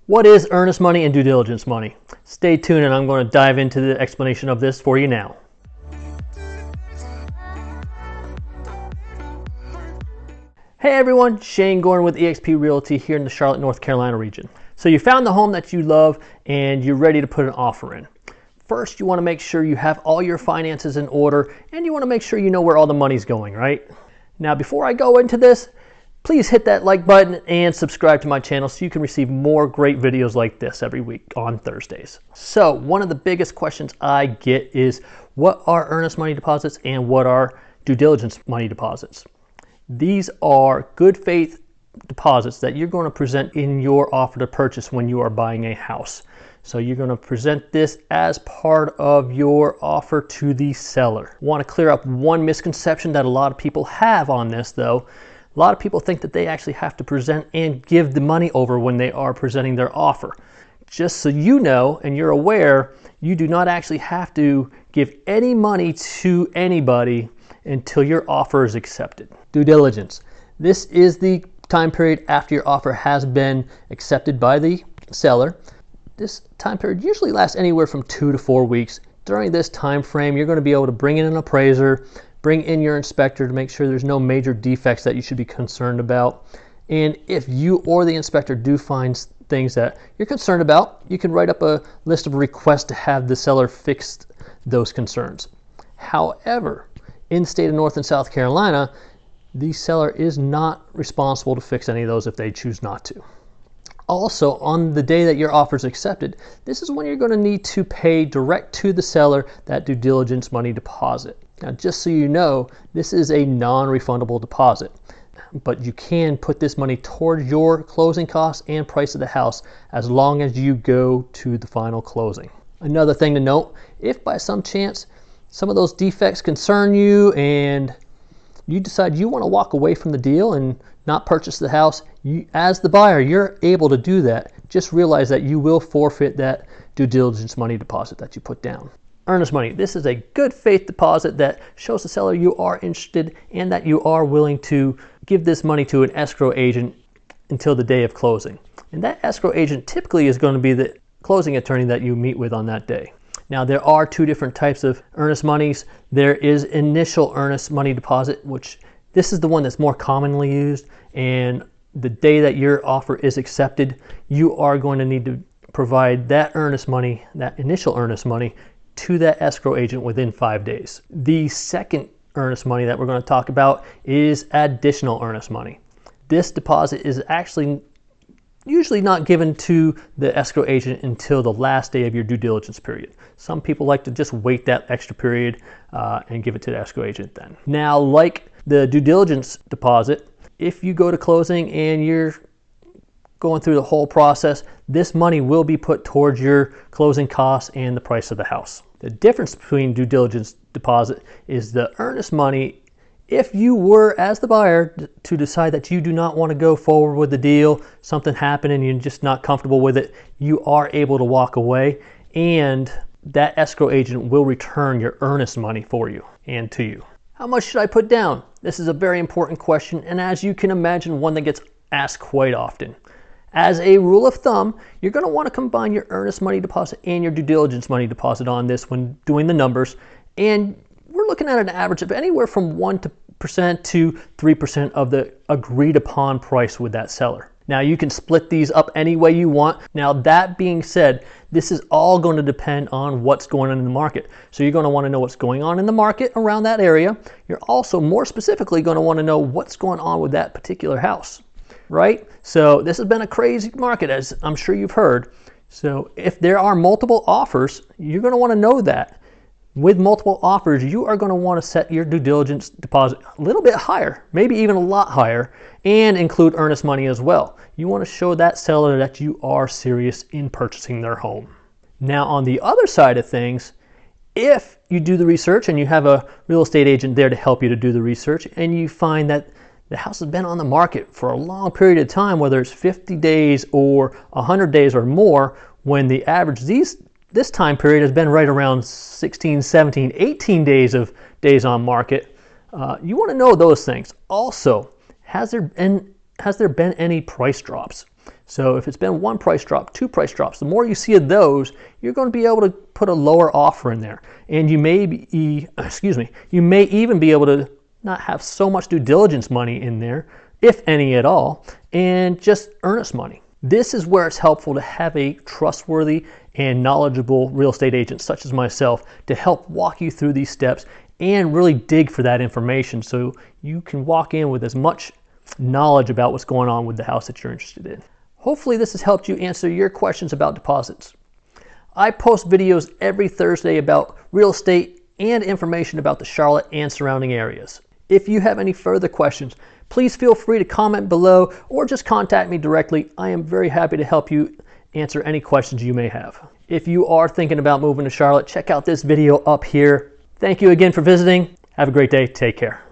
What is earnest money and due diligence money? Stay tuned and I'm going to dive into the explanation of this for you now. Hey everyone, Shane Gordon with eXp Realty here in the Charlotte, North Carolina region. So you found the home that you love and you're ready to put an offer in. First, you want to make sure you have all your finances in order and you want to make sure you know where all the money's going, right? Now, before I go into this, please hit that like button and subscribe to my channel so you can receive more great videos like this every week on Thursdays. So one of the biggest questions I get is, what are earnest money deposits and what are due diligence money deposits? These are good faith deposits that you're going to present in your offer to purchase when you are buying a house. So you're going to present this as part of your offer to the seller. I want to clear up one misconception that a lot of people have on this though. A lot of people think that they actually have to present and give the money over when they are presenting their offer. Just so you know and you're aware, you do not actually have to give any money to anybody until your offer is accepted. Due diligence. This is the time period after your offer has been accepted by the seller. This time period usually lasts anywhere from 2 to 4 weeks. During this time frame, you're going to be able to bring in an appraiser, bring in your inspector to make sure there's no major defects that you should be concerned about. And if you or the inspector do find things that you're concerned about, you can write up a list of requests to have the seller fix those concerns. However, in the state of North and South Carolina, the seller is not responsible to fix any of those if they choose not to. Also, on the day that your offer is accepted, this is when you're going to need to pay direct to the seller that due diligence money deposit. Now, just so you know, this is a non-refundable deposit, but you can put this money toward your closing costs and price of the house as long as you go to the final closing. Another thing to note, if by some chance some of those defects concern you and you decide you want to walk away from the deal and not purchase the house, as the buyer, you're able to do that. Just realize that you will forfeit that due diligence money deposit that you put down. Earnest money. This is a good faith deposit that shows the seller you are interested and that you are willing to give this money to an escrow agent until the day of closing. And that escrow agent typically is going to be the closing attorney that you meet with on that day. Now, there are two different types of earnest monies. There is initial earnest money deposit, which this is the one that's more commonly used, and the day that your offer is accepted, you are going to need to provide that earnest money, that initial earnest money, to that escrow agent within 5 days. The second earnest money that we're going to talk about is additional earnest money. This deposit is actually usually not given to the escrow agent until the last day of your due diligence period. Some people like to just wait that extra period and give it to the escrow agent then. Now, like the due diligence deposit, if you go to closing and you're going through the whole process, this money will be put towards your closing costs and the price of the house. The difference between due diligence deposit is the earnest money. If you were, as the buyer, to decide that you do not want to go forward with the deal, something happened and you're just not comfortable with it, you are able to walk away and that escrow agent will return your earnest money for you and to you. How much should I put down? This is a very important question, and as you can imagine, one that gets asked quite often. As a rule of thumb, you're going to want to combine your earnest money deposit and your due diligence money deposit on this when doing the numbers, and we're looking at an average of anywhere from 1% to 3% of the agreed upon price with that seller. Now, you can split these up any way you want. Now, that being said, this is all going to depend on what's going on in the market. So you're going to want to know what's going on in the market around that area. You're also more specifically going to want to know what's going on with that particular house, right? So this has been a crazy market, as I'm sure you've heard. So if there are multiple offers, you're going to want to know that. With multiple offers, you are going to want to set your due diligence deposit a little bit higher, maybe even a lot higher, and include earnest money as well. You want to show that seller that you are serious in purchasing their home. Now, on the other side of things, if you do the research and you have a real estate agent there to help you to do the research, and you find that the house has been on the market for a long period of time, whether it's 50 days or 100 days or more, when the average this time period has been right around 16, 17, 18 days of days on market, you want to know those things. Also, has there been any price drops? So if it's been one price drop, two price drops, the more you see of those, you're going to be able to put a lower offer in there. And you may you may even be able to not have so much due diligence money in there, if any at all, and just earnest money. This is where it's helpful to have a trustworthy and knowledgeable real estate agent such as myself to help walk you through these steps and really dig for that information so you can walk in with as much knowledge about what's going on with the house that you're interested in. Hopefully this has helped you answer your questions about deposits. I post videos every Thursday about real estate and information about the Charlotte and surrounding areas. If you have any further questions, please feel free to comment below or just contact me directly. I am very happy to help you answer any questions you may have. If you are thinking about moving to Charlotte, check out this video up here. Thank you again for visiting. Have a great day. Take care.